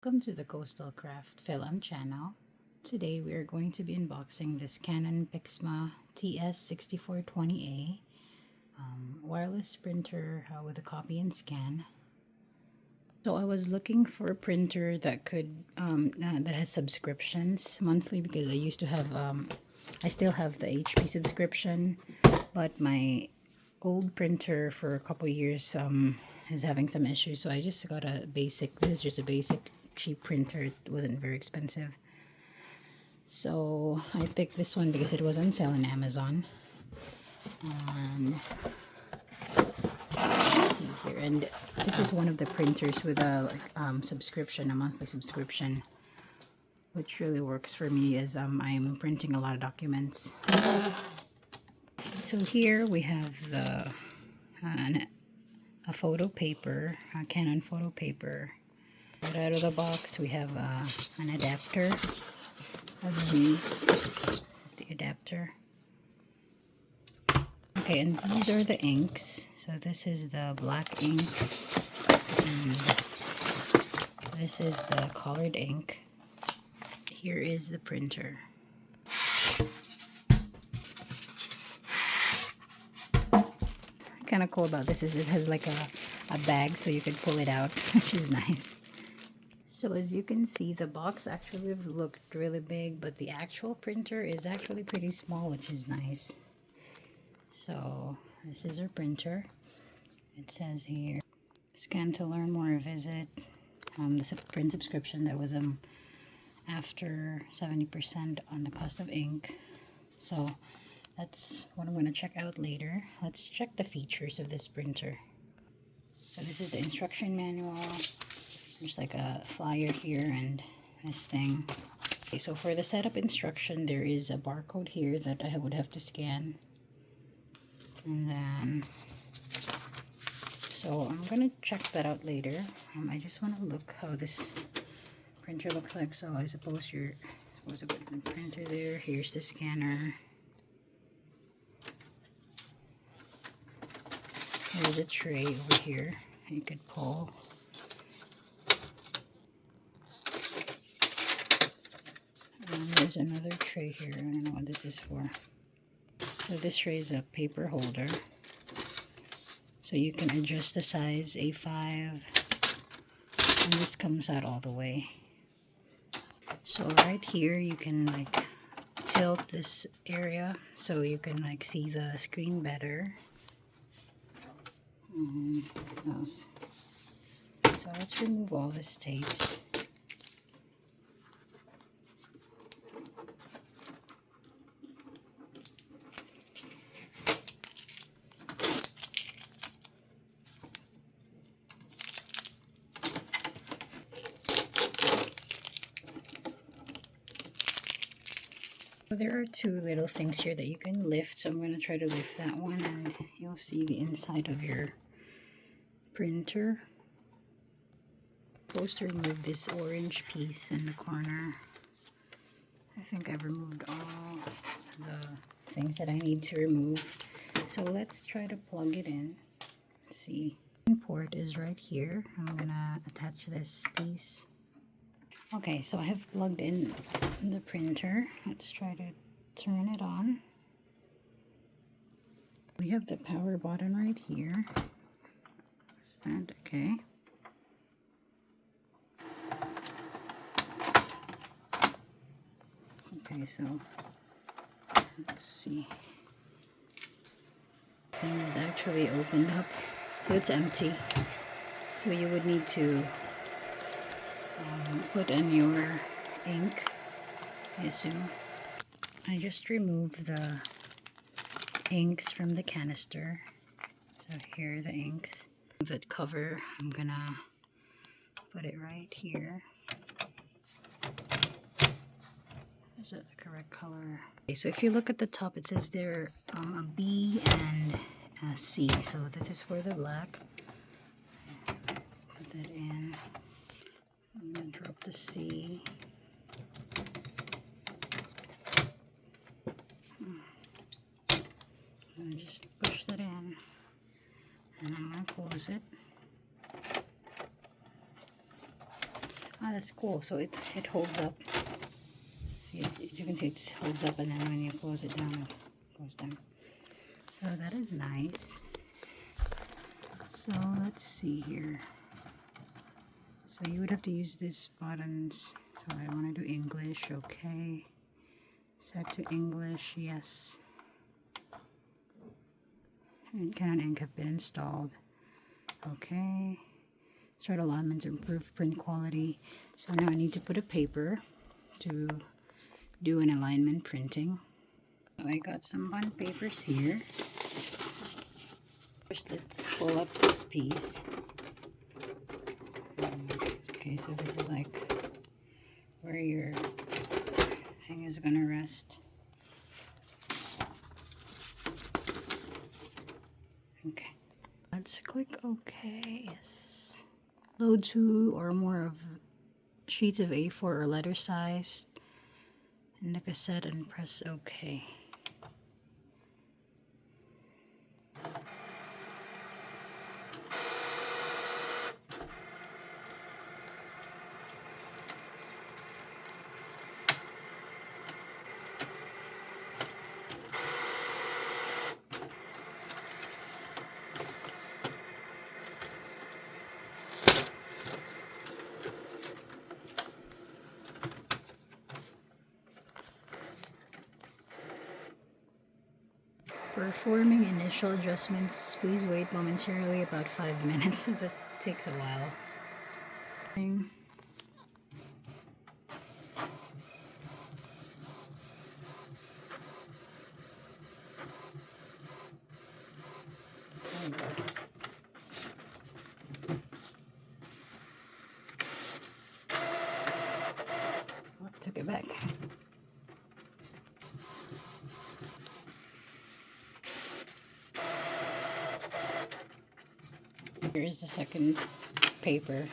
Welcome to the Coastal Craft Film channel. Today we are going to be unboxing this Canon Pixma TS6420A wireless printer with a copy and scan. So I was looking for a printer that could that has subscriptions monthly, because I used to have I still have the HP subscription, but my old printer for a couple years is having some issues, so I just got a basic. This is just a basic cheap printer. It wasn't very expensive, so I picked this one because it was on sale on Amazon. And let's see here, and this is one of the printers with a subscription, a monthly subscription, which really works for me as I'm printing a lot of documents. So here we have the a photo paper, a Canon photo paper. Right out of the box, we have an adapter, a V. This is the adapter. Okay, and these are the inks. So this is the black ink, and this is the colored ink. Here is the printer. Kind of cool about this is it has like a bag, so you can pull it out, which is nice. So as you can see, the box actually looked really big, but the actual printer is actually pretty small, which is nice. So this is our printer. It says here, scan to learn more, visit the print subscription. That was after 70% on the cost of ink. So that's what I'm going to check out later. Let's check the features of this printer. So this is the instruction manual. There's like a flyer here and this thing. Okay, so for the setup instruction, there is a barcode here that I would have to scan. And then, so I'm going to check that out later. I just want to look how this printer looks like. So I suppose you're supposed to put the printer there. Here's the scanner. There's a tray over here you could pull. And there's another tray here. I don't know what this is for. So this tray is a paper holder. So you can adjust the size, A5. And this comes out all the way. So right here you can like tilt this area so you can like see the screen better. What else? So let's remove all this tapes. There are two little things here that you can lift, so I'm going to try to lift that one, and you'll see the inside of your printer. I'm supposed to remove this orange piece in the corner. I think I've removed all the things that I need to remove. So let's try to plug it in. Let's see. The port is right here. I'm going to attach this piece. Okay, so I have plugged in the printer. Let's try to turn it on. We have the power button right here. Is that okay? Okay, so let's see. Thing is actually opened up, so it's empty. So you would need to put in your ink, I assume. I just removed the inks from the canister. So here are the inks. The cover, I'm gonna put it right here. Is that the correct color? Okay, so if you look at the top, it says there a B and a C. So this is for the black. Put that in. I'm gonna drop the C. And just push that in, and I'm gonna close it. Oh, that's cool. So it holds up. See, as you can see, it holds up, and then when you close it down, it goes down. So that is nice. So let's see here. So you would have to use these buttons. So I want to do English, okay. Set to English, yes. And Canon ink have been installed. Okay. Start alignment to improve print quality. So now I need to put a paper to do an alignment printing. So I got some bond papers here. First, let's pull up this piece. Okay, so this is like where your thing is gonna rest. Okay, let's click OK. Yes. Load 2 or more of sheets of A4 or letter size in the cassette and press OK. Performing initial adjustments, please wait momentarily about 5 minutes. That takes a while. Took it back. Here's the second paper.